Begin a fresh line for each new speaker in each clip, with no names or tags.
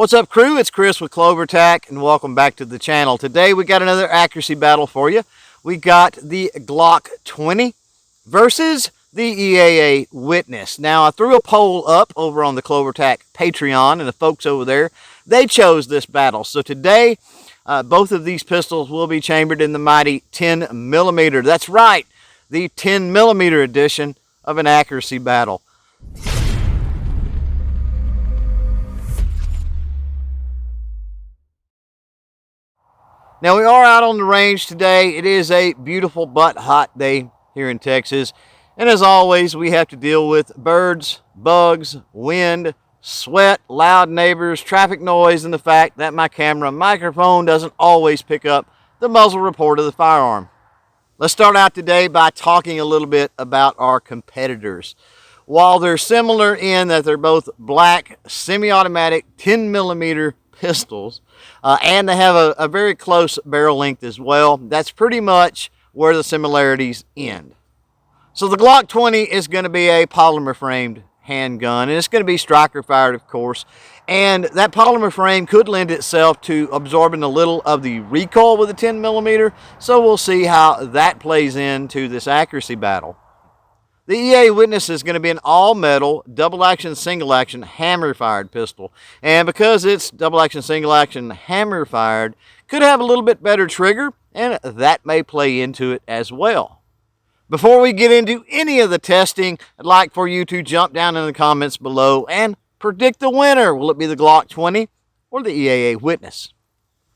What's up, crew? It's Chris with CloverTac, and welcome back to the channel. Today we got another accuracy battle for you. We got the Glock 20 versus the EAA Witness. Now, I threw a poll up over on the CloverTac Patreon, and the folks over there, they chose this battle. So today, both of these pistols will be chambered in the mighty 10mm. That's right, the 10mm edition of an accuracy battle. Now, we are out on the range today. It is a beautiful but hot day here in Texas. And as always, we have to deal with birds, bugs, wind, sweat, loud neighbors, traffic noise, and the fact that my camera microphone doesn't always pick up the muzzle report of the firearm. Let's start out today by talking a little bit about our competitors. While they're similar in that they're both black, semi-automatic 10mm pistols, and they have a very close barrel length as well, that's pretty much where the similarities end. So the Glock 20 is going to be a polymer framed handgun, and it's going to be striker fired, of course, and that polymer frame could lend itself to absorbing a little of the recoil with a 10mm, so we'll see how that plays into this accuracy battle. The EAA Witness is going to be an all-metal, double-action, single-action, hammer-fired pistol. And because it's double-action, single-action, hammer-fired, could have a little bit better trigger, and that may play into it as well. Before we get into any of the testing, I'd like for you to jump down in the comments below and predict the winner. Will it be the Glock 20 or the EAA Witness?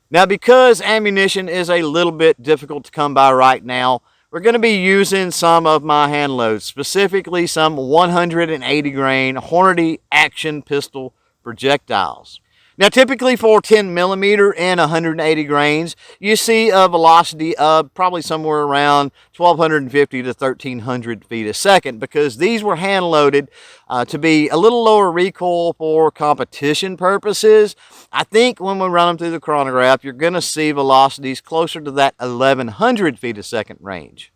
Now, because ammunition is a little bit difficult to come by right now, we're going to be using some of my hand loads, specifically some 180 grain Hornady action pistol projectiles. Now, typically for 10mm and 180 grains, you see a velocity of probably somewhere around 1,250 to 1,300 feet a second, because these were hand loaded to be a little lower recoil for competition purposes. I think when we run them through the chronograph, you're going to see velocities closer to that 1,100 feet a second range.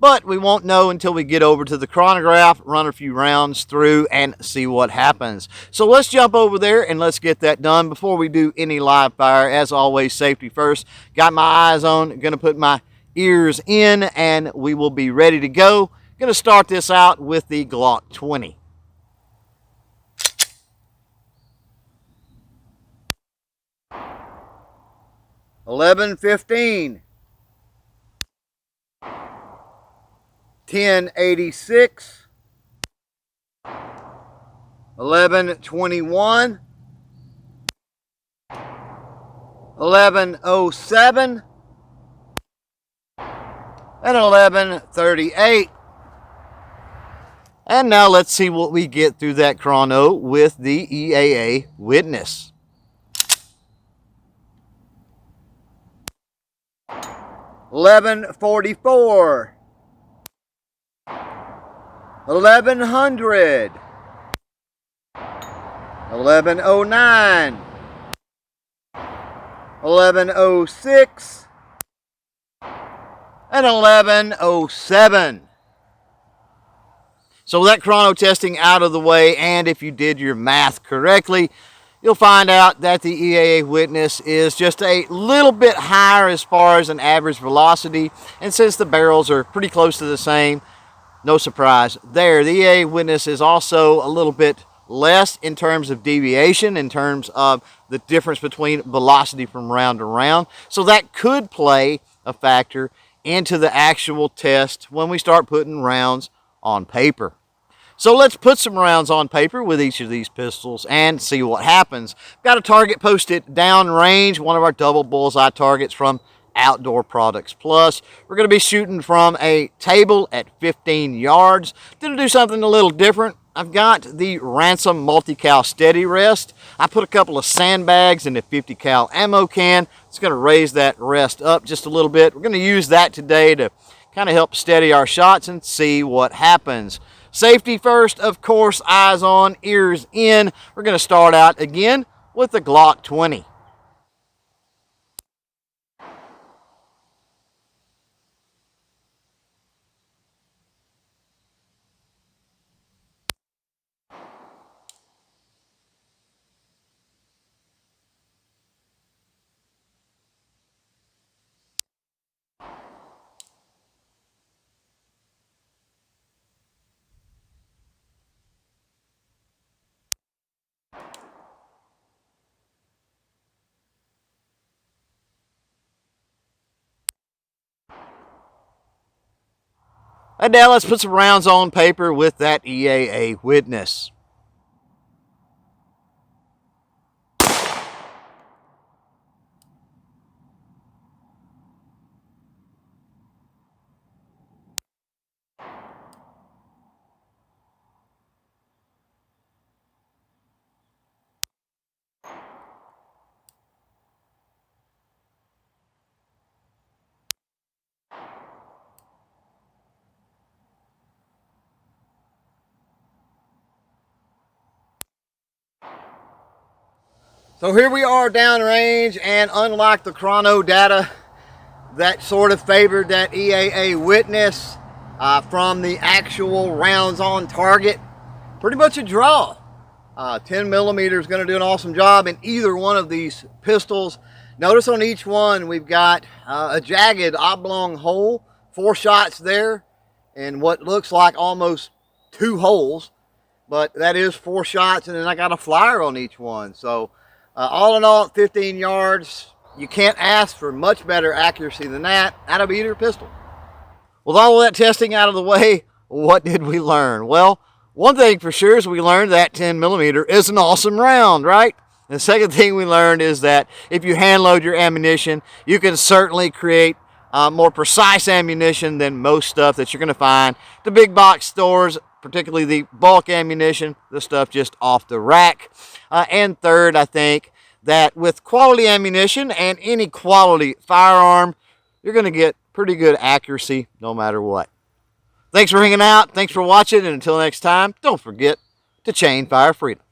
But we won't know until we get over to the chronograph, run a few rounds through, and see what happens. So let's jump over there and let's get that done before we do any live fire. As always, safety first. Got my eyes on, going to put my ears in, and we will be ready to go. Going to start this out with the Glock 20. $11.15. 1086, 1121, 1107, and 1138. And now let's see what we get through that chrono with the EAA Witness. 1144. 1100, 1109, 1106, and 1107. So that chrono testing out of the way, and if you did your math correctly, you'll find out that the EAA Witness is just a little bit higher as far as an average velocity, and since the barrels are pretty close to the same, no surprise there. The EAA Witness is also a little bit less in terms of deviation, in terms of the difference between velocity from round to round. So that could play a factor into the actual test when we start putting rounds on paper. So let's put some rounds on paper with each of these pistols and see what happens. Got a target posted downrange, one of our double bullseye targets from Outdoor Products Plus. We're going to be shooting from a table at 15 yards. Going to do something a little different. I've got the Ransom multi-cal steady rest. I put a couple of sandbags in the 50 cal ammo can. It's going to raise that rest up just a little bit. We're going to use that today to kind of help steady our shots and see what happens. Safety first, of course, eyes on, ears in. We're going to start out again with the Glock 20. And now let's put some rounds on paper with that EAA Witness. So here we are downrange, and unlike the chrono data that sort of favored that EAA Witness from the actual rounds on target, pretty much a draw. 10 millimeter is going to do an awesome job in either one of these pistols. Notice on each one we've got a jagged oblong hole, 4 shots there, and what looks like almost 2 holes, but that is 4 shots, and then I got a flyer on each one. So all in all, 15 yards. You can't ask for much better accuracy than that out of either pistol. With all of that testing out of the way, what did we learn? Well, one thing for sure is we learned that 10 millimeter is an awesome round, right? And the second thing we learned is that if you hand load your ammunition, you can certainly create more precise ammunition than most stuff that you're going to find at the big box stores, particularly the bulk ammunition, the stuff just off the rack. And third, I think that with quality ammunition and any quality firearm, you're going to get pretty good accuracy no matter what. Thanks for hanging out. Thanks for watching. And until next time, don't forget to chain fire freedom.